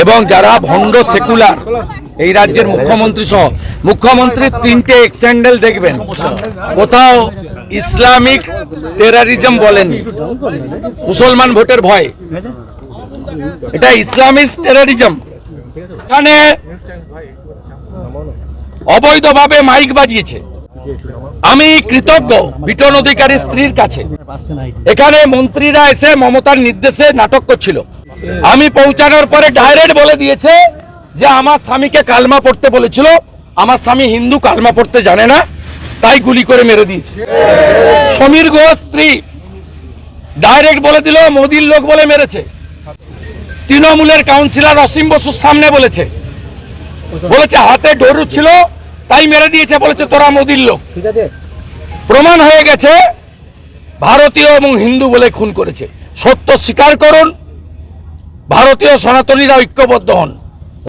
এবং যারা ভণ্ড সেকুলার এই রাজ্যের মুখ্যমন্ত্রী সহ মুখ্যমন্ত্রীর 3টে এক্সহ্যান্ডেল দেখবেন, কোথাও ইসলামিক টেরারিজম বলেননি, মুসলমান ভোটের ভয়, এটা ইসলামিক টেরারিজম। এখানে অবৈধভাবে মাইক বাজিয়েছে। আমি কৃতজ্ঞ বিটন অধিকারীর স্ত্রীর কাছে। এখানে মন্ত্রীরা এসে মমতার নির্দেশে নাটক করছিল, আমি পৌঁছানোর পরে ডাইরেক্ট বলে দিয়েছে যে আমার স্বামীকে কালমা পড়তে বলেছিল, আমার স্বামী হিন্দু, কালমা পড়তে জানে না, তাই গুলি করে মেরে দিয়েছে। সমীর ঘোষ স্ত্রী ডাইরেক্ট বলে দিল মোদির লোক বলে মেরেছে। তৃণমূলের কাউন্সিলর অসীম বসুর সামনে বলেছে হাতে ডরু ছিল তাই মেরে দিয়েছে, বলেছে তোরা মোদির লোক। প্রমাণ হয়ে গেছে ভারতীয় এবং হিন্দু বলে খুন করেছে। সত্য স্বীকার করুন, ভারতীয় সনাতনীরা ঐক্যবদ্ধ হন।